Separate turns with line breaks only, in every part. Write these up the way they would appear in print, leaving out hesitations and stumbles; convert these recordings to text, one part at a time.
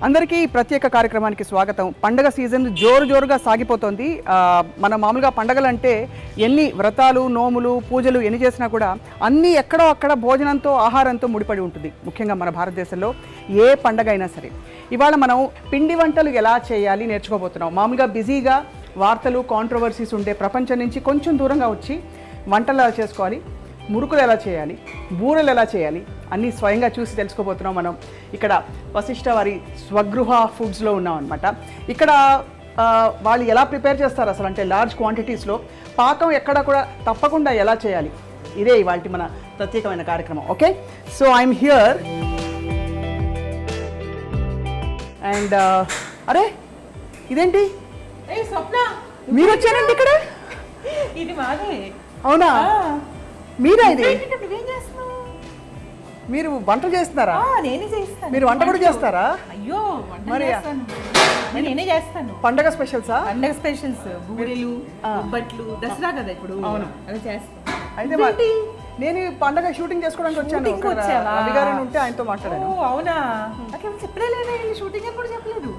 అందరికీ ప్రత్యేక కార్యక్రమానికి స్వాగతం. పండగ సీజన్ జోరుగా సాగిపోతోంది. మన మామూలుగా పండగలంటే ఎన్ని వ్రతాలు, నోములు, పూజలు ఎన్ని చేసినా కూడా అన్నీ ఎక్కడో అక్కడ భోజనంతో, ఆహారంతో ముడిపడి ఉంటుంది. ముఖ్యంగా మన భారతదేశంలో ఏ పండగ అయినా సరే. ఇవాళ మనం పిండి వంటలు ఎలా చేయాలి నేర్చుకోబోతున్నాం. మామూలుగా బిజీగా వార్తలు, కాంట్రవర్సీస్ ఉండే ప్రపంచం నుంచి కొంచెం దూరంగా వచ్చి వంటలు ఎలా చేసుకోవాలి, మురుకులు ఎలా చేయాలి, బూరెలు ఎలా చేయాలి అన్నీ స్వయంగా చూసి తెలుసుకోబోతున్నాం. మనం ఇక్కడ వశిష్ఠ వారి స్వగృహ ఫుడ్స్లో ఉన్నాం అనమాట. ఇక్కడ వాళ్ళు ఎలా ప్రిపేర్ చేస్తారు అసలు, అంటే లార్జ్ క్వాంటిటీస్లో పాకం ఎక్కడ కూడా తప్పకుండా ఎలా చేయాలి, ఇదే ఇవాళ మన ప్రత్యేకమైన కార్యక్రమం. Okay, so I'm here and అరే ఇదేంటి మీరు వచ్చారండి ఇక్కడ?
ఇది మాదే.
అవునా, మీరా? ఇది మీరు వంట చేస్తున్నారా?
నేనే చేస్తాను.
మీరు వంట కూడా చేస్తారా?
అయ్యో,
మరి
నేనే చేస్తాను.
పండగ స్పెషల్సా?
పండగ స్పెషల్స్, బూరెలు, బొబ్బట్లు, దసరా కదా ఇప్పుడు.
అవును,
అవి చేస్తాను.
అయితే నేను పండగ షూటింగ్ చేసుకోవడానికి వచ్చాను. రవి గారు ఉంటే ఆయనతో మాట్లాడాను.
అవునా, నాకేం చెప్పలేదు. షూటింగ్ ఎప్పుడు చెప్పలేదు.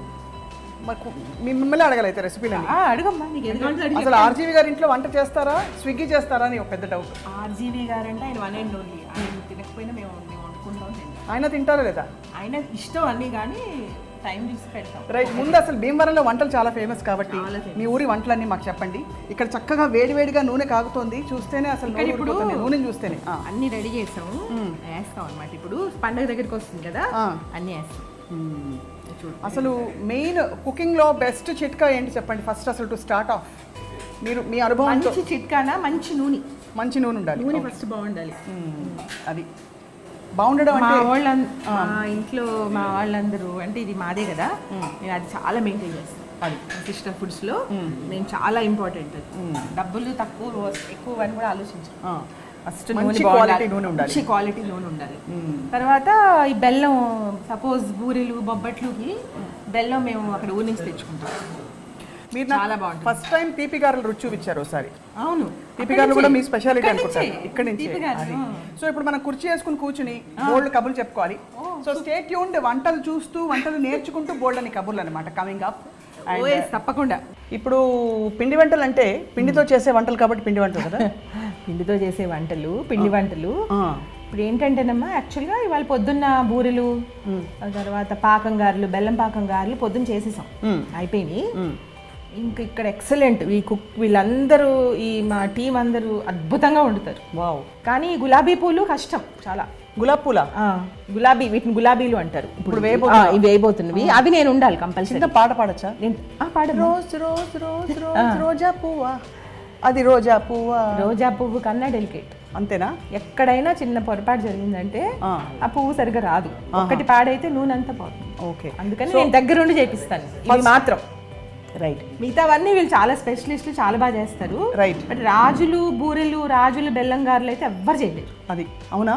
మిమ్మల్ని అడగాలి అయితే రెసిపీలని.
అడగమ్మా, నీకు ఎందుకంటే
అసలు ఆర్జీవి గారి ఇంట్లో వంట చేస్తారా, స్విగ్గీ చేస్తారా అని ఒక పెద్ద డౌట్.
ఆర్జీవి గారు అంటే ఆయన వన్ అండ్ ఓన్లీ. ఆయన తినకపోయినా మేము వండుకుంటాం.
ఆయన తింటారా లేదా?
ఆయన ఇష్టం అన్నీ, కానీ టైం చూసి పెడతాం.
రైట్, ముందు అసలు భీమవరంలో వంటలు చాలా ఫేమస్ కాబట్టి మీ ఊరి వంటలన్నీ మాకు చెప్పండి. ఇక్కడ చక్కగా వేడివేడిగా నూనె కాగుతోంది, చూస్తేనే అసలు ఇప్పుడు నూనె చూస్తేనే
అన్ని రెడీ చేసాము, వేస్తాం అనమాట. ఇప్పుడు పండగ దగ్గరికి వస్తుంది కదా, అన్ని వేస్తాం.
అసలు మెయిన్ కుకింగ్ లో బెస్ట్ చిట్కా ఏంటి చెప్పండి ఫస్ట్, అసలు టు స్టార్ట్ ఆఫ్. మీరు మీ అనుభవం.
మంచి చిట్కానా? మంచి నూనె.
మంచి నూనె ఉండాలి.
నూనె ఫస్ట్ బాగుండాలి.
అది బాగుండడం
మా
అంటే
మా ఇంట్లో మా వాళ్ళందరూ, అంటే ఇది మాదే కదా, నేను అది చాలా మెయింటైన్ చేస్తాను. అది సిస్టర్ ఫుడ్స్ లో నేను చాలా ఇంపార్టెంట్. డబ్బులు తక్కువ ఎక్కువ అని కూడా ఆలోచించాను. ఫస్ట్
మంచి క్వాలిటీ నూనె ఉండాలి.
మంచి క్వాలిటీ నూనె ఉండాలి. తర్వాత ఈ బెల్లం, సపోజ్ బూరెలు, బొబ్బట్లుకి బెల్లం మేము అక్కడ ఊరి నుంచి తెచ్చుకుంటాం.
మీరు
చాలా బాగుంటుంది.
ఫస్ట్ టైం తీపి గారెలు రుచి చూపించారు ఒకసారి.
అవును,
తీపి గారెలు కూడా మీ స్పెషాలిటీ అనుకుంటారు. ఇక్కడ నుంచి.
నుంచి
సో ఇప్పుడు మనం కుర్చీ వేసుకుని కూర్చుని బోల్డ్ కబుర్లు చెప్పుకోవాలి. సో స్టే ట్యూన్డ్, వంటలు చూస్తూ వంటలు నేర్చుకుంటూ బోల్డ్ అని కబుర్లు అనమాట కమింగ్ అప్.
తప్పకుండా.
ఇప్పుడు పిండి వంటలు అంటే పిండితో చేసే వంటలు కాబట్టి పిండి వంటలు కదా.
పిండితో చేసే వంటలు, పిండి వంటలు. ఇప్పుడు ఏంటంటేనమ్మా, యాక్చువల్గా ఇవాళ పొద్దున్న బూరెలు, తర్వాత పాకం గారెలు, బెల్లం పాకం గారెలు పొద్దున్న చేసేసాం, అయిపోయినాయి. ఇంక ఇక్కడ ఎక్సలెంట్ ఈ కుక్, వీళ్ళందరూ ఈ మా టీం అందరూ అద్భుతంగా వండుతారు.
వావ్.
కానీ గులాబీ పూలు కష్టం చాలా.
గులాబీ పూల?
గులాబీ, వీటిని గులాబీలు అంటారు.
ఇప్పుడు
ఇవి వేయబోతున్నవి, అవి నేను ఉండాలి కంపల్సరీ.
పాట పాడచ్చా?
రోజ్
రోజ్ రోజ్ రోజ్ రోజా పువ్వా, అది రోజా పువ్వా.
రోజా పువ్వు కన్నా డెలికేట్.
అంతేనా?
ఎక్కడైనా చిన్న పొరపాటు జరిగిందంటే ఆ పువ్వు సరిగ్గా రాదు. ఒకటి పాడైతే నూనె అంతా పోతుంది.
ఓకే,
అందుకని నేను దగ్గరుండి చేపిస్తాను ఇది మాత్రం.
రైట్.
మిగతావన్నీ వీళ్ళు చాలా స్పెషలిస్టులు, చాలా బాగా చేస్తారు.
రైట్.
బట్ రాజులు బూరెలు, రాజులు బెల్లం గారెలు అయితే ఎవ్వరు చేయలేరు.
అది అవునా?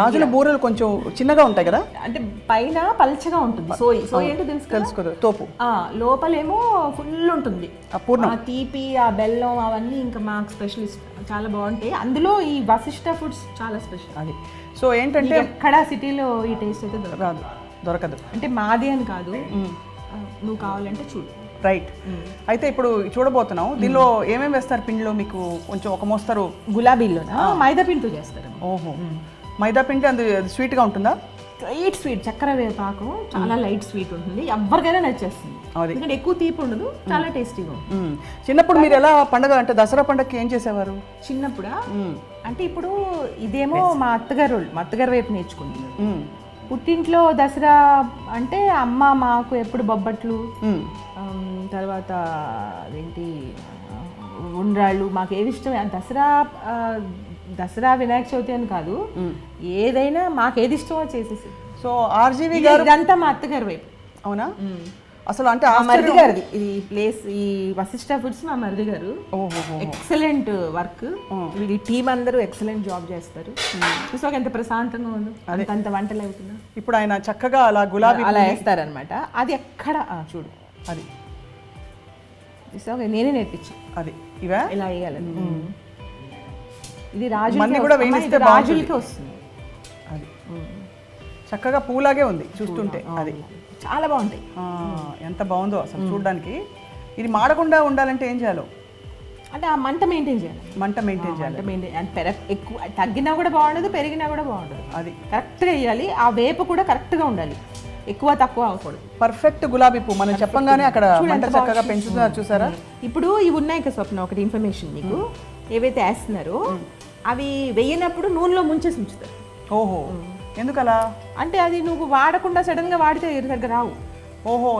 రాజుల బూరెలు కొంచెం చిన్నగా ఉంటాయి కదా,
అంటే పైన పల్చగా ఉంటుంది. సోయి ఏంటో తెలుసుకోదు,
తోపు.
లోపలేమో ఫుల్ ఉంటుంది
పూర్ణం,
తీపి, ఆ బెల్లం, అవన్నీ ఇంకా మాకు స్పెషలిస్ట్ చాలా బాగుంటాయి. అందులో ఈ వశిష్ఠ ఫుడ్స్ చాలా స్పెషల్.
అది సో ఏంటంటే
ఎక్కడ సిటీలో ఈ టేస్ట్ అయితే
దొరకదు.
అంటే మాది అని కాదు, నువ్వు కావాలంటే చూడు.
రైట్. అయితే ఇప్పుడు చూడబోతున్నాం, దీనిలో ఏమేమి వేస్తారు పిండిలో? మీకు కొంచెం ఒక మోస్తారు.
గులాబీలో మైదా పిండితో చేస్తారు.
ఓహో, మైదా పిండి అందు స్వీట్గా ఉంటుందా?
లైట్ స్వీట్, చక్కెర పాకం చాలా లైట్ స్వీట్ ఉంటుంది, ఎవరికైనా నచ్చేస్తుంది. ఎందుకంటే ఎక్కువ తీపి ఉండదు, చాలా టేస్టీగా ఉంటుంది.
చిన్నప్పుడు మీరు ఎలా పండగ, అంటే దసరా పండగకి ఏం చేసేవారు
చిన్నప్పుడా? అంటే ఇప్పుడు ఇదేమో మా అత్తగారు వైపు నేర్చుకుంది. పుట్టింట్లో దసరా అంటే అమ్మ మాకు ఎప్పుడు బొబ్బట్లు, తర్వాత అదేంటి ఉండ్రాళ్ళు, మాకు ఏది ఇష్టం. దసరా వినాయక చవితి అని కాదు, ఏదైనా మాకు ఏది ఇష్టమో చేసేసి.
సో ఆర్జీవి గారు
ఇదంతా మా అత్తగారి వైపు.
అవునా? అసలు అంటే
మరిది గారిది ఈ ప్లేస్, ఈ వశిష్ఠ ఫుడ్స్ మా మరిది గారు. ఎక్సలెంట్ వర్క్, వీడి టీం అందరూ ఎక్సలెంట్ జాబ్ చేస్తారు. సో ఎంత ప్రశాంతంగా ఉంది, అంత వంటలు అవుతున్నా.
ఇప్పుడు ఆయన చక్కగా అలా గులాబీ
అలా వేస్తారనమాట. అది ఎక్కడ చూడు, అది నేనే నేర్పించా.
అది ఇవా
ఇలా వేయాలని. ఇది రాజులకి వస్తుంది. అది
చక్కగా పూలాగే ఉంది చూస్తుంటే. అది
చాలా బాగుంటాయి.
ఎంత బాగుందో అసలు చూడడానికి. ఇది మాడకుండా ఉండాలంటే ఏం చేయాలో?
అంటే ఆ మంట మెయింటైన్ చేయాలి.
మంట మెయింటైన్ చేయాలి.
ఎక్కువ తగ్గినా కూడా బాగుండదు, పెరిగినా కూడా బాగుండదు.
అది
కరెక్ట్గా వేయాలి. ఆ వేపు కూడా కరెక్ట్గా ఉండాలి, ఎక్కువ తక్కువ అవ్వకూడదు.
పర్ఫెక్ట్ గులాబీ పువ్వు మనం చెప్పంగానే అక్కడ మంట చక్కగా పెంచుతున్నారు చూసారా.
ఇప్పుడు ఇవి ఉన్నాయి కదా స్వప్న, ఒకటి ఇన్ఫర్మేషన్ మీకు. ఏవైతే వేస్తున్నారో అవి వేయనప్పుడు నూనెలో ముంచేసి ఉంచుతారు.
ఓహో, ఎందుకలా?
అంటే అది నువ్వు వాడకుండా సడన్ గా వాడితే సరిగ్గా రావు.
ఓహో,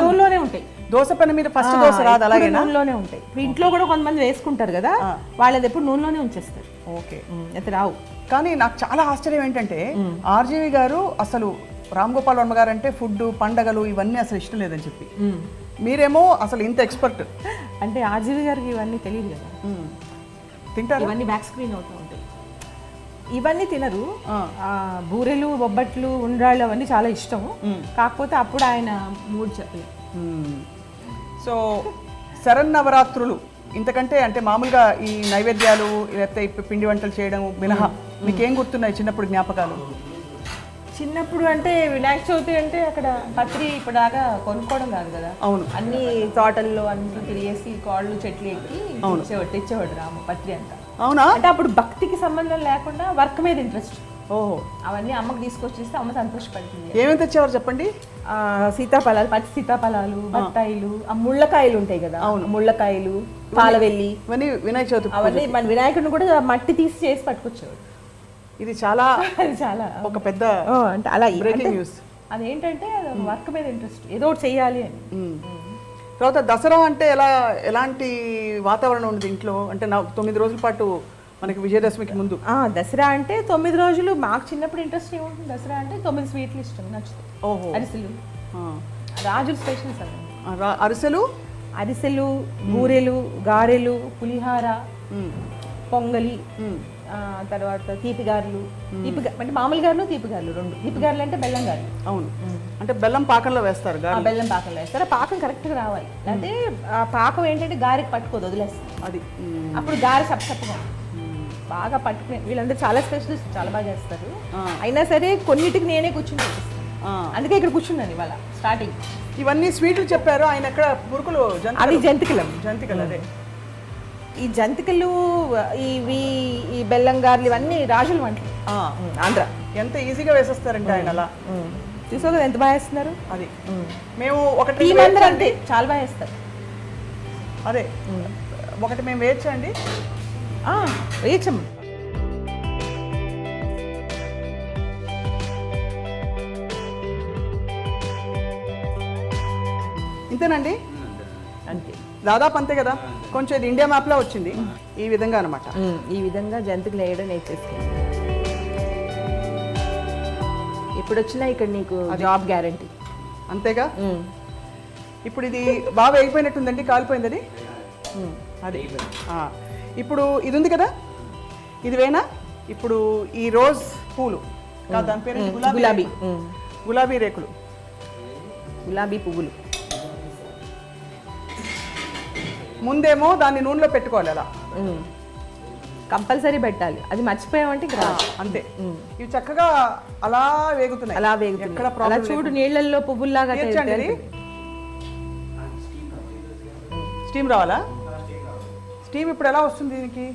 నూనెలోనే ఉంటాయి.
దోశ పని మీద ఫస్ట్ దోశ రాదు, అలాగే
నూనెలోనే ఉంటాయి. ఇప్పుడు ఇంట్లో కూడా కొంతమంది వేసుకుంటారు కదా, వాళ్ళది ఎప్పుడు నూనెలోనే ఉంచేస్తారు.
ఓకే,
అయితే రావు.
కానీ నాకు చాలా ఆశ్చర్యం ఏంటంటే ఆర్జీవి గారు అసలు రామ్ గోపాల్ వర్మ గారు అంటే ఫుడ్, పండగలు ఇవన్నీ అసలు ఇష్టం లేదని చెప్పి, మీరేమో అసలు ఇంత ఎక్స్పర్ట్.
అంటే ఆర్జీవి గారికి ఇవన్నీ తెలియదు కదా,
తింటారు.
ఇవన్నీ బ్యాక్ స్క్రీన్ అవుతూ ఉంటాయి. ఇవన్నీ తినరు. బూరెలు, బొబ్బట్లు, ఉండ్రాళ్ళు అవన్నీ చాలా ఇష్టం. కాకపోతే అప్పుడు ఆయన మూడు చెప్పలేదు.
సో శరన్నవరాత్రులు ఇంతకంటే అంటే మామూలుగా ఈ నైవేద్యాలు లేకపోతే పిండి వంటలు చేయడం మినహా మీకేం గుర్తున్నాయి చిన్నప్పుడు జ్ఞాపకాలు?
చిన్నప్పుడు అంటే వినాయక చవితి అంటే అక్కడ పత్రి ఇప్పుడు దాకా కొనుక్కోవడం కాదు కదా.
అవును,
అన్ని తోటల్లో అన్ని తిరిగేసి కాళ్ళు చెట్లు ఎక్కి తెచ్చేవాడు రాము పత్రి అంతా.
అవునా?
అంటే అప్పుడు భక్తికి సంబంధం లేకుండా వర్క్ మీద ఇంట్రెస్ట్.
ఓహో,
అవన్నీ అమ్మకి తీసుకొచ్చేస్తే అమ్మ సంతోషపడుతుంది.
ఏమేమి తెచ్చేవారు చెప్పండి?
సీతాఫలాలు, పచ్చి సీతాఫలాలు, బత్తాయిలు, ఆ ముళ్ళకాయలు ఉంటాయి కదా, ముళ్ళకాయలు, పాలవెల్లి,
ఇవన్నీ వినాయక చవితి
అవన్నీ మన వినాయకుడిని కూడా మట్టి తీసి చేసి పట్టుకొచ్చేవాడు.
ఇది చాలా
చాలా
ఒక పెద్ద
అంటే అలా
బ్రేకింగ్ న్యూస్.
అదేంటంటే వర్క్ మీద ఇంట్రెస్ట్, ఏదో ఒకటి చెయ్యాలి అని.
తర్వాత దసరా అంటే ఎలాంటి వాతావరణం ఉంది ఇంట్లో? అంటే 9 రోజుల పాటు మనకి విజయదశమికి ముందు.
దసరా అంటే 9 రోజులు మాకు చిన్నప్పుడు ఇంట్రెస్ట్ ఏముంటుంది? దసరా అంటే 9 స్వీట్లు ఇష్టం, నచ్చుతాయి. ఓహో, అరిసెలు, రాజుల స్పెషల్స్ అవి. అరిసెలు, బూరెలు, గారెలు, పులిహార, పొంగలి, తర్వాత తీపిగారులు. అంటే మామూలు గారులు, తీపిగారులు రెండు. తీపిగారులు అంటే బెల్లం గారు.
అవును, అంటే బెల్లం పాకంలో వేస్తారు.
బెల్లం పాకంలో వేస్తారు. ఆ పాకం కరెక్ట్గా రావాలి. అంటే ఆ పాకం ఏంటంటే గారెకి పట్టుకోదు, వదిలేస్తారు. అది అప్పుడు గారె సప్పగా బాగా పట్టుకునే. వీళ్ళందరూ చాలా స్పెషలిస్ట్, చాలా బాగా చేస్తారు. అయినా సరే కొన్నిటికి నేనే కూర్చుని చూపిస్తాను. అందుకే ఇక్కడ కూర్చున్నాను ఇవాళ స్టార్టింగ్.
ఇవన్నీ స్వీట్లు చెప్పారు ఆయన. ఎక్కడ మురుకులు?
అది జంతికలు.
అదే
ఈ జంతికలు, ఇవి, ఈ బెల్లం గారెలు ఇవన్నీ రాజుల వంటలు. ఆంధ్ర
ఎంత ఈజీగా వేసేస్తారంటే ఆయన. అలా
చూసావు కదా ఎంత బాగా వేస్తున్నారు.
అది మేము ఒకటి
అంతే చాలా బాగా వేస్తారు.
అదే ఒకటి మేము వేయచ్చండి.
వేయచ్చమ్మ.
ఇంతేనండి,
అంతే,
దాదాపు అంతే కదా. కొంచెం ఇది ఇండియా మ్యాప్లో వచ్చింది ఈ విధంగా అనమాట.
ఈ విధంగా జంతికలు వేయడం నేర్చేసుకుంది. ఇప్పుడు వచ్చినా ఇక్కడ నీకు జాబ్ గ్యారంటీ.
అంతేగా. ఇప్పుడు ఇది బాగా అయిపోయినట్టుందండి, కాలిపోయింది అది. ఇప్పుడు ఇది ఉంది కదా, ఇది వేనా? ఇప్పుడు ఈ రోజ్ పూలు, దాని పేరు గులాబీ రేకులు,
గులాబీ పువ్వులు.
ముందేమో దాన్ని నూనెలో పెట్టుకోవాలి. అలా
కంపల్సరీ పెట్టాలి. అది మర్చిపోయామంటే
అంతే. ఇవి చక్కగా అలా వేగుతున్నాయి.
అలా చూడు, నీళ్ళల్లో పువ్వుల్లాగా.
స్టీమ్ రావాలా? స్టీమ్ ఇప్పుడు ఎలా వస్తుంది దీనికి?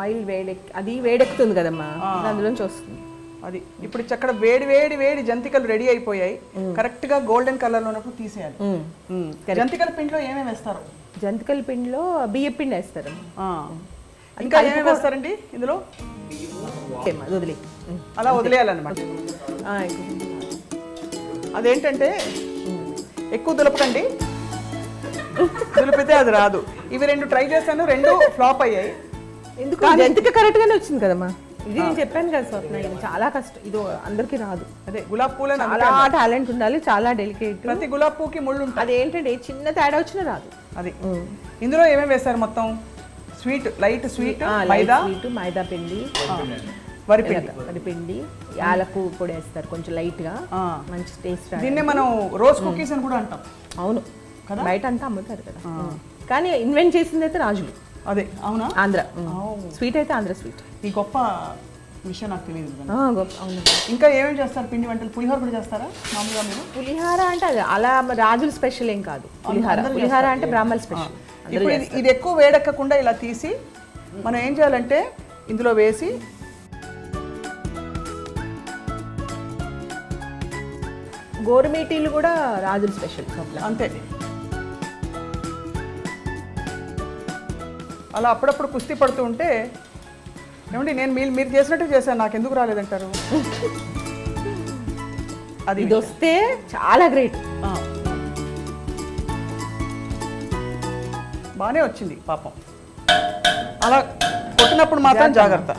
ఆయిల్ అది వేడెక్కుతుంది కదమ్మా, అందులోంచి వస్తుంది.
అది ఇప్పుడు చక్కడ వేడి జంతికలు రెడీ అయిపోయాయి. కరెక్ట్ గా గోల్డెన్ కలర్ లో ఉన్నప్పుడు తీసేయాలి. జంతికల పిండిలో ఏమేమి వేస్తారు?
జంతికల పిండిలో బియ్య పిండి వేస్తారు.
ఇంకా ఏమేమి వేస్తారండి ఇందులో? అలా వదిలేయాలన్నమాట. అదేంటంటే ఎక్కువ దులపకండి, దులిపితే అది రాదు. ఇవి 2 ట్రై చేశాను, 2 ఫ్లాప్ అయ్యాయి.
ఎందుకు? జంతిక కరెక్ట్ గానే వచ్చింది కదమ్మా. ఇది నేను చెప్పాను కదా స్వప్న, ఇది చాలా కష్టం, ఇది అందరికీ రాదు.
అదే గులాబ్ పూలు
చాలా టాలెంట్ ఉండాలి, చాలా డెలికేట్.
ప్రతి గులాబ్ పూకి ముళ్ళు ఉంటుంది.
అది ఏంటంటే చిన్న తేడా వచ్చినా రాదు.
అది ఇందులో ఏమేమి వేస్తారు? మొత్తం స్వీట్, లైట్ స్వీట్, మైదా
పిండి, వరిపిండి, యాలకు పొడి వేస్తారు కొంచెం లైట్ గా, మంచి టేస్ట్.
దీన్నే మనం రోజ్ కుకీస్ అని కూడా అంటాం.
అవును, బయట అంతా అమ్ముతారు కదా. కానీ ఇన్వెంట్ చేసింది అయితే రాజులు.
అదే. అవునా?
ఆంధ్ర స్వీట్ అయితే ఆంధ్ర స్వీట్.
ఈ గొప్ప విషయం నాకు తెలియదు కదా.
అవును.
ఇంకా ఏమేమి చేస్తారు పిండి వంటలు? పులిహోర కూడా చేస్తారా మామూలుగా మీరు?
పులిహార అంటే అది అలా రాజుల స్పెషల్ ఏం కాదు. పులిహార అంటే బ్రాహ్మణ స్పెషల్.
ఇప్పుడు ఇది ఎక్కువ వేడెక్కకుండా ఇలా తీసి మనం ఏం చేయాలంటే ఇందులో వేసి
గోరుమీటీలు కూడా రాజుల స్పెషల్
అంతే. అలా అప్పుడప్పుడు కుస్తీ పడుతూ ఉంటే ఏమండి నేను మీరు చేసినట్టు చేశాను, నాకు ఎందుకు రాలేదంటారు? అది
ఇది వస్తే చాలా గ్రేట్.
బాగానే వచ్చింది పాపం. అలా కొట్టినప్పుడు మాత్రం జాగ్రత్త,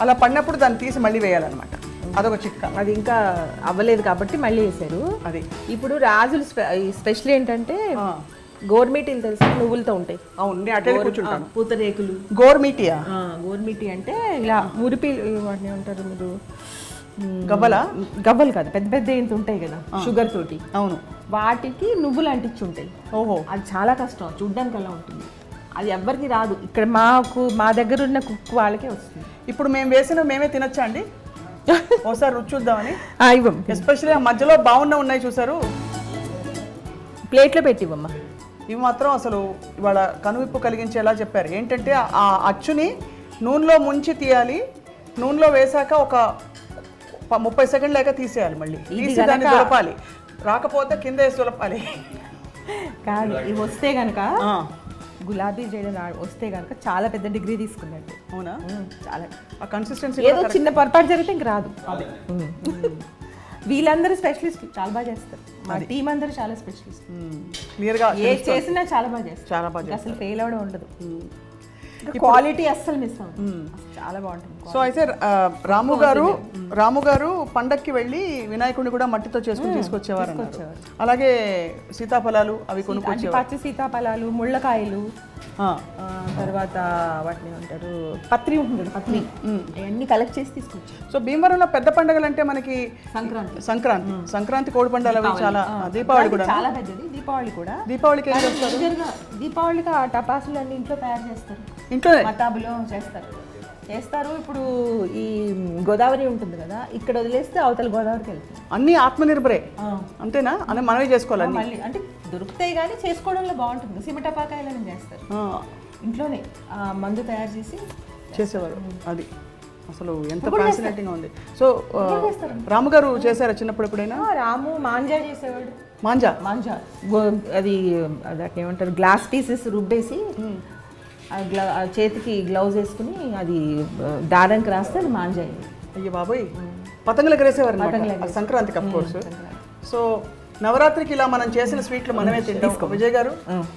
అలా పడినప్పుడు దాన్ని తీసి మళ్ళీ వేయాలన్నమాట. అదొక చిట్కా.
అది ఇంకా అవ్వలేదు కాబట్టి మళ్ళీ వేసారు.
అది
ఇప్పుడు రాజులు స్పెషల్ ఏంటంటే గోర్మీటీలు తెలుసా, నువ్వులతో ఉంటాయి.
అవును, నేను అటే కూర్చుంటాను.
పూతరేకులు.
గోర్మీటియా?
గోర్మీటి అంటే ఇలా మురిపీలు వాటిని ఉంటారు మీరు.
గవ్వలా?
గవ్వలు కాదు, పెద్ద పెద్ద ఏంటి ఉంటాయి కదా షుగర్ తోటి.
అవును,
వాటికి నువ్వులు అంటించి ఉంటాయి.
ఓహో,
అది చాలా కష్టం, చూడ్డానికి అలా ఉంటుంది. అది ఎవ్వరికి రాదు. ఇక్కడ మా దగ్గర ఉన్న కుక్ వాళ్ళకే వస్తుంది.
ఇప్పుడు మేము వేసిన మేమే తినొచ్చా అండి? ఒకసారి రుచి చూద్దామని.
ఇవ్వం.
ఎస్పెషల్లీ ఆ మధ్యలో ఉన్నాయి చూసారు,
ప్లేట్లో పెట్టివ్వమ్మా.
ఇవి మాత్రం అసలు ఇవాళ కనువిప్పు కలిగించేలా చెప్పారు. ఏంటంటే ఆ అచ్చుని నూనెలో ముంచి తీయాలి, నూనెలో వేసాక ఒక 30 సెకండ్లు లేక తీసేయాలి, మళ్ళీ తీసి దాన్ని దులపాలి, రాకపోతే కింద వేసి దులపాలి.
కాదు, ఇవి వస్తే కనుక గులాబీ చేయడం వస్తే కనుక చాలా పెద్ద డిగ్రీ తీసుకున్నట్టు.
అవునా?
చాలా.
ఆ కన్సిస్టెన్సీ
ఏదో చిన్న పొరపాటు జరిగితే ఇంక రాదు. వీళ్ళందరూ స్పెషలిస్ట్, చాలా బాగా చేస్తారు. మా టీం అందరూ చాలా స్పెషలిస్ట్.
క్లియర్గా
ఏ చేసినా చాలా బాగా చేస్తారు.
చాలా బాగా
అసలు ఫెయిల్ అవడం ఉండదు. క్వాలిటీ అస్సలు మిస్ అవుతుంది. చాలా బాగుంటుంది.
సో అయితే రాము గారు పండక్కి వెళ్ళి వినాయకుడిని కూడా మట్టితో చేసుకుని తీసుకొచ్చేవారు. అలాగే సీతాఫలాలు అవి కొనుక్కొచ్చేవారు.
పచ్చి సీతాఫలాలు, ముళ్ళకాయలు, తర్వాత వాటిని ఉంటారు పత్రి ఉంటుంది, పత్రి అవన్నీ కలెక్ట్ చేసి తీసుకొచ్చారు.
సో భీమవరంలో పెద్ద పండుగలు అంటే మనకి సంక్రాంతి కోడి పండుగలు అవి చాలా, దీపావళి కూడా
చాలా పెద్దది.
దీపావళికి ఏం చేస్తారు?
దీపావళికి ఆ టపాసులు అన్ని ఇంట్లో తయారు చేస్తారు,
ఇంట్లోనే
మతాబులో చేస్తారు. ఇప్పుడు ఈ గోదావరి ఉంటుంది కదా, ఇక్కడ వదిలేస్తే అవతల గోదావరికి వెళ్తుంది.
అన్ని ఆత్మనిర్భరే అంతేనా? అని మనమే చేసుకోవాలి
మళ్ళీ. అంటే దొరుకుతాయి కానీ చేసుకోవడంలో బాగుంటుంది. సిమటపాకాయలని చేస్తారు ఇంట్లోనే, మందు తయారు చేసి
చేసేవారు. అది అసలు ఎంత ఫ్యాసినేటింగ్ ఉంది. సో రాము గారు చేశారా చిన్నప్పుడు ఎప్పుడైనా?
రాము మాంజా చేసేవాడు.
మాంజా
అది దాన్ని ఏమంటారు, గ్లాస్ పీసెస్ రుబ్బేసి చేతికి గ్లౌజ్ వేసుకుని అది దారానికి రాస్తే అది మాంజా అయింది.
అయ్యో బాబోయ్, పతంగులు ఎగరేసేవారు సంక్రాంతికి అఫ్ కోర్స్. సో నవరాత్రికి ఇలా మనం చేసిన స్వీట్లు మనమే తింటాం. విజయ్ గారు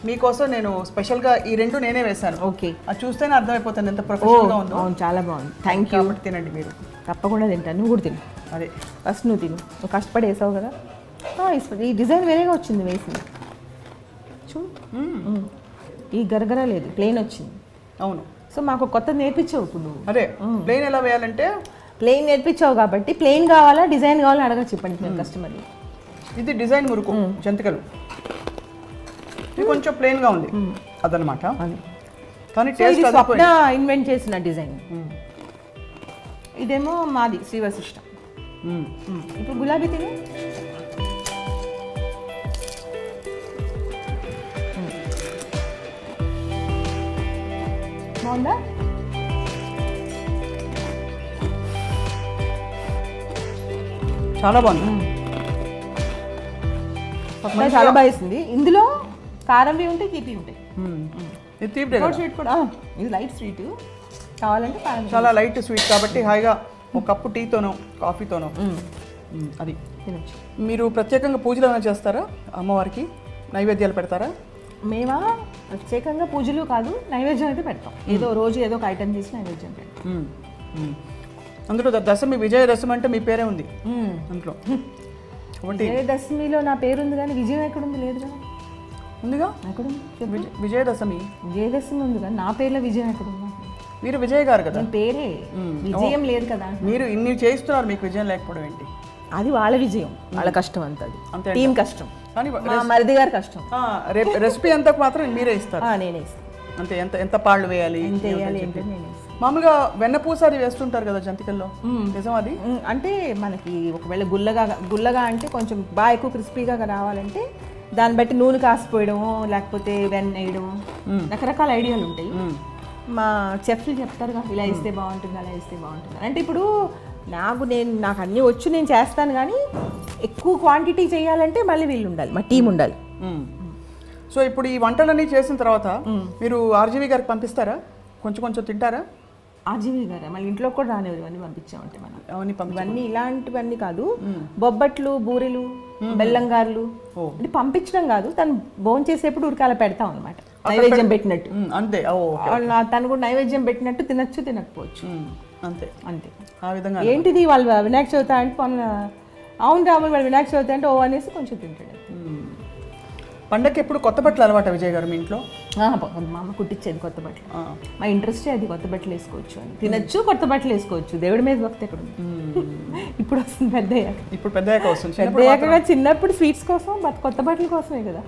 మీకోసం నేను స్పెషల్ గా ఈ రెండు నేనే వేశాను.
ఓకే,
అది చూస్తేనే అర్థమైపోతుంది ఎంత ప్రొఫెషనల్ గా ఉందో.
చాలా బాగుంది. Thank you.
తినండి మీరు.
తప్పకుండా తింటాను. నువ్వు కూడా తిను.
అదే
ఫస్ట్ నువ్వు తిను, నువ్వు కష్టపడి వేసావు కదా. ఈ డిజైన్ వేరేగా వచ్చింది వేసింది చూ. ఈ గరగర లేదు, ప్లెయిన్ వచ్చింది.
అవును.
సో మాకు కొత్త నేర్పించావు ఇప్పుడు నువ్వు.
అదే ప్లెయిన్ ఎలా వేయాలంటే,
ప్లెయిన్ నేర్పించావు కాబట్టి ప్లెయిన్ కావాలా డిజైన్ కావాలా అడగచ్చు చెప్పండి మేము కస్టమర్ని.
ఇది డిజైన్ మురుకు జంతికలు, ఇది కొంచెం ప్లెయిన్ గా ఉంది అదనమాట. కానీ టేస్ట్
స్వప్న ఇన్వెంట్ చేసిన డిజైన్. ఇదేమో మాది శ్రీ వశిష్ట. ఇప్పుడు గులాబీ తిని బాగుందా?
చాలా బాగుంది.
చాలా బాగా వేసింది. ఇందులో కారంవి ఉంటాయి, తీపి ఉంటాయి.
ఇది తీపి
స్వీట్ కూడా. ఇది లైట్ స్వీట్, కావాలంటే
చాలా లైట్ స్వీట్ కాబట్టి హాయిగా ఒక కప్పు టీతోనో కాఫీతోనో అది
తినచ్చు.
మీరు ప్రత్యేకంగా పూజలు ఏమైనా చేస్తారా? అమ్మవారికి నైవేద్యాలు పెడతారా?
మేమా ప్రత్యేకంగా పూజలు కాదు, నైవేద్యం అయితే పెడతాం. ఏదో రోజు ఏదో ఒక ఐటెం చేసి నైవేద్యం పెడతాం.
అందులో దశమి, విజయదశమి అంటే మీ పేరే ఉంది అందులో.
విజయదశమిలో నా పేరు ఉంది కానీ విజయం ఎక్కడుంది? లేదు కదా.
ఉందిగా,
ఎక్కడుంది?
విజయదశమి.
విజయదశమి ఉంది కానీ నా పేర్లో విజయం ఎక్కడుంది?
మీరు విజయ్ గారు కదా,
పేరే విజయం లేదు కదా.
మీరు ఇన్ని చేయిస్తున్నారు, మీకు విజయం లేకపోవడం ఏంటి?
అది వాళ్ళ విజయం, వాళ్ళ కష్టం అంతా, అది టీం కష్టం.
కానీ
మరిది గారి కష్టం.
రెసిపీ అంతా మాత్రం మీరే ఇస్తారు?
నేనే ఇస్తాను.
అంతే. ఎంత పాళ్ళు వేయాలి,
ఎంత వేయాలి అంటే నేనే ఇస్తాను.
మామూలుగా వెన్నపూస అది వేస్తుంటారు కదా జంతికల్లో, నిజం అది?
అంటే మనకి ఒకవేళ గుల్లగా అంటే కొంచెం బాగా ఎక్కువ క్రిస్పీగా రావాలంటే దాన్ని బట్టి నూనె కాసిపోయడము లేకపోతే వెన్న వేయడము రకరకాల ఐడియాలు ఉంటాయి. మా చెఫ్లు చెప్తారుగా ఇలా వేస్తే బాగుంటుంది అలా వేస్తే బాగుంటుంది అంటే. ఇప్పుడు నాకు అన్నీ వచ్చు, నేను చేస్తాను, కానీ ఎక్కువ క్వాంటిటీ చేయాలంటే మళ్ళీ వీళ్ళు ఉండాలి, మా టీం ఉండాలి.
సో ఇప్పుడు ఈ వంటలన్నీ చేసిన తర్వాత మీరు ఆర్జీవి గారికి పంపిస్తారా? కొంచెం కొంచెం తింటారా?
ఆర్జీవి గారు మళ్ళీ ఇంట్లో కూడా రానివ్వరు, ఇవన్నీ పంపించామంటే మనం ఇవన్నీ ఇలాంటివన్నీ కాదు, బొబ్బట్లు, బూరెలు, బెల్లంగారులు అంటే పంపించడం కాదు, తను భోజనం చేసేప్పుడు ఉరికాల పెడతాం అనమాట, నైవేద్యం పెట్టినట్టు.
అంతే,
తను కూడా నైవేద్యం పెట్టినట్టు తినచ్చు తినకపోవచ్చు,
అంతే
అంతే.
ఆ విధంగా
ఏంటిది వాళ్ళు వినాయక చవితి అంటే అవును రాములు వాళ్ళు వినాయక చవితి అంటే అనేసి కొంచెం తింటాడు.
పండగకి ఎప్పుడు కొత్త బట్టలు అలవాట విజయ్ గారు మీ ఇంట్లో?
మా అమ్మ కుట్టించేది కొత్త బట్టలు, మా ఇంట్రెస్టే అది, కొత్త బట్టలు వేసుకోవచ్చు అని, తినచ్చు కొత్త బట్టలు వేసుకోవచ్చు, దేవుడి మీద భక్తి ఎక్కడ ఉంది. ఇప్పుడు వస్తుంది పెద్ద అయ్యాక,
ఇప్పుడు పెద్ద అయ్యాక వస్తుంది.
పెద్ద అయ్యాక చిన్నప్పుడు స్వీట్స్ కోసం కొత్త బట్టల కోసమే కదా.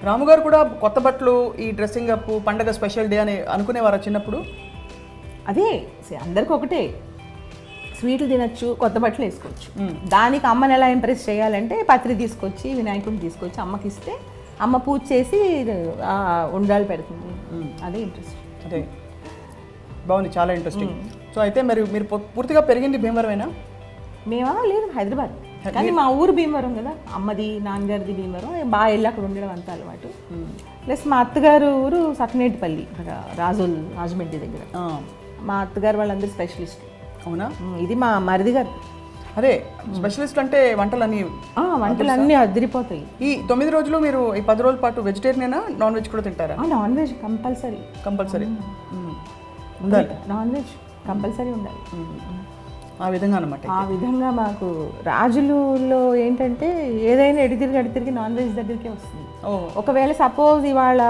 రాము గారు కూడా కొత్త బట్టలు, ఈ డ్రెస్సింగ్ అప్, పండగ స్పెషల్ డే అని అనుకునేవారా చిన్నప్పుడు?
అదే అందరికి ఒకటే, స్వీట్లు తినచ్చు కొత్త బట్టలు వేసుకోవచ్చు. దానికి అమ్మని ఎలా ఇంప్రెస్ చేయాలంటే పత్రి తీసుకొచ్చి వినాయకుడిని తీసుకొచ్చి అమ్మకి ఇస్తే అమ్మ పూజ చేసి ఉండాలి పెడుతుంది, అదే ఇంట్రెస్ట్.
అదే బాగుంది, చాలా ఇంట్రెస్టింగ్. సో అయితే మీరు పూర్తిగా పెరిగింది భీమవరమేనా?
మేమా లేదు, హైదరాబాద్, కానీ మా ఊరు భీమవరం కదా, అమ్మది నాన్నగారిది భీమవరం, బాగా వెళ్ళి అక్కడ ఉండడం అంత అలవాటు. ప్లస్ మా అత్తగారు ఊరు సకినేటిపల్లి, అక్కడ రాజమండ్రి దగ్గర. మా అత్తగారు వాళ్ళందరూ స్పెషలిస్ట్.
అవునా?
ఇది మా మరిది గారు.
అదే స్పెషలిస్ట్ అంటే వంటలన్నీ
అదిరిపోతాయి.
ఈ 9 రోజులు మీరు ఈ 10 రోజుల పాటు వెజిటేరియనేనా, నాన్ వెజ్ కూడా తింటారా?
నాన్ వెజ్ కంపల్సరీ
ఉండాలి,
నాన్ వెజ్ కంపల్సరీ ఉండాలి.
ఆ విధంగా అనమాట.
ఆ విధంగా మాకు రాజులలో ఏంటంటే ఏదైనా ఎడితిరిగి నాన్ వెజ్ దగ్గరికే వస్తుంది. ఒకవేళ సపోజ్ ఇవాళ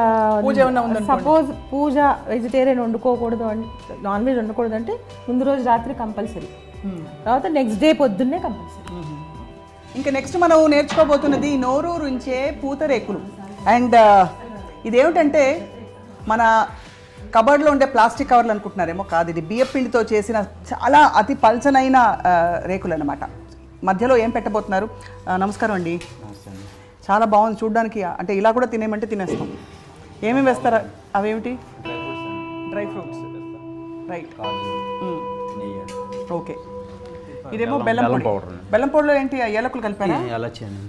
పూజ వెజిటేరియన్ వండుకోకూడదు అంటే, నాన్ వెజ్ వండకూడదు అంటే ముందు రోజు రాత్రి కంపల్సరీ, తర్వాత నెక్స్ట్ డే పొద్దున్నే కంపల్సరీ.
ఇంకా నెక్స్ట్ మనం నేర్చుకోబోతున్నది నోరూరుంచే పూతరేకులు. అండ్ ఇదేమిటంటే మన కబర్డ్లో ఉండే ప్లాస్టిక్ కవర్లు అనుకుంటున్నారేమో, కాదు, ఇది బియ్యం పిండితో చేసిన చాలా అతి పల్చనైన రేకులు అనమాట. మధ్యలో ఏం పెట్టబోతున్నారు? నమస్కారం అండి. చాలా బాగుంది చూడడానికి, అంటే ఇలా కూడా తినేమంటే తినేస్తాం. ఏమేమి వేస్తారా? అవేమిటి? Dry fruits, right. ఓకే, ఇదేమో బెల్లం పొడి. బెల్లం పొడిలో ఏంటి ఏలకులు కలిపారా?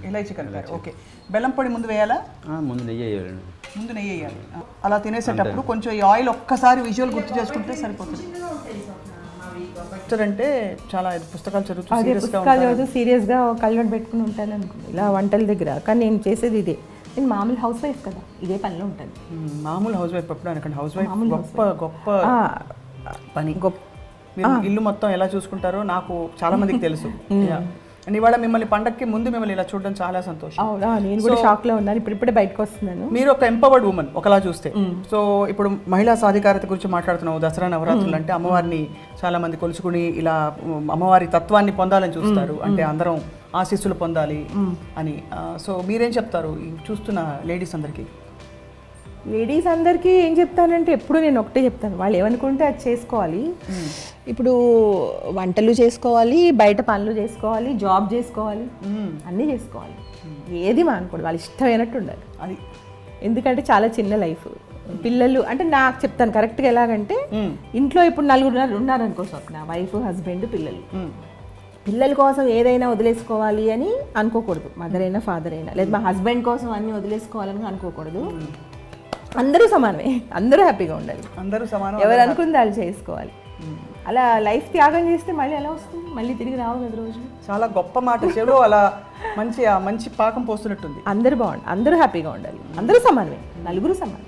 ఇలాచి కలిపారు. ఓకే, బెల్లం పొడి ముందు వేయాలా? ముందు నెయ్యి వేయాలి. అలా తినేసేటప్పుడు కొంచెం ఈ ఆయిల్ ఒక్కసారి విజువల్ గుర్తు చేసుకుంటే సరిపోతుంది. అంటే చాలా పుస్తకాలు
చదువుతూ సీరియస్గా కళ్ళోడు పెట్టుకుని ఉంటాను అనుకుంటా ఇలా వంటల దగ్గర. కానీ నేను చేసేది ఇదే, నేను మామూలు హౌస్ వైఫ్ కదా, ఇదే పనిలో ఉంటాను.
మామూలు హౌస్ వైఫ్ ఎప్పుడు అనకండి, హౌస్ వైఫ్ గొప్ప పని. ఇల్లు మొత్తం ఎలా చూసుకుంటారో నాకు చాలా మందికి తెలుసు. అండ్ ఇవాళ మిమ్మల్ని పండగకి ముందు మిమ్మల్ని ఇలా చూడడం చాలా సంతోషం.
నేను కూడా షాక్ లో ఉన్నాను, ఇప్పుడే బయటకు వస్తున్నాను.
మీరు ఒక ఎంపవర్డ్ ఉమెన్ ఒకలా చూస్తే. సో ఇప్పుడు మహిళా సాధికారత గురించి మాట్లాడుతున్నావు. దసరా నవరాత్రులు అంటే అమ్మవారిని చాలా మంది కొలుచుకుని ఇలా అమ్మవారి తత్వాన్ని పొందాలని చూస్తారు, అంటే అందరం ఆశీస్సులు పొందాలి అని. సో మీరేం చెప్తారు చూస్తున్న లేడీస్ అందరికీ?
లేడీస్ అందరికీ ఏం చెప్తానంటే ఎప్పుడు నేను ఒకటే చెప్తాను, వాళ్ళు ఏమనుకుంటే అది చేసుకోవాలి. ఇప్పుడు వంటలు చేసుకోవాలి, బయట పనులు చేసుకోవాలి, జాబ్ చేసుకోవాలి, అన్నీ చేసుకోవాలి, ఏది మానకూడదు, వాళ్ళు ఇష్టమైనట్టు ఉండాలి అది. ఎందుకంటే చాలా చిన్న లైఫ్. పిల్లలు అంటే నాకు చెప్తాను కరెక్ట్గా ఎలాగంటే, ఇంట్లో ఇప్పుడు 4 ఉన్నారనుకో స్వప్న, వైఫ్, హస్బెండ్, పిల్లల కోసం ఏదైనా వదిలేసుకోవాలి అని అనుకోకూడదు. మదర్ అయినా ఫాదర్ అయినా, లేదా మా హస్బెండ్ కోసం అన్నీ వదిలేసుకోవాలని అనుకోకూడదు. అందరూ సమానమే, అందరూ హ్యాపీగా ఉండాలి, అందరూ సమానం, ఎవరు అనుకుంది వాళ్ళు చేసుకోవాలి. అలా లైఫ్ త్యాగం చేస్తే మళ్ళీ ఎలా వస్తుంది? మళ్ళీ తిరిగి రావు కదా రోజు.
చాలా గొప్ప మాట. చెడు అలా మంచి పాకం పోస్తున్నట్టుంది.
అందరూ బాగుండాలి, అందరూ హ్యాపీగా ఉండాలి, అందరూ సమానమే, నలుగురు సమానం.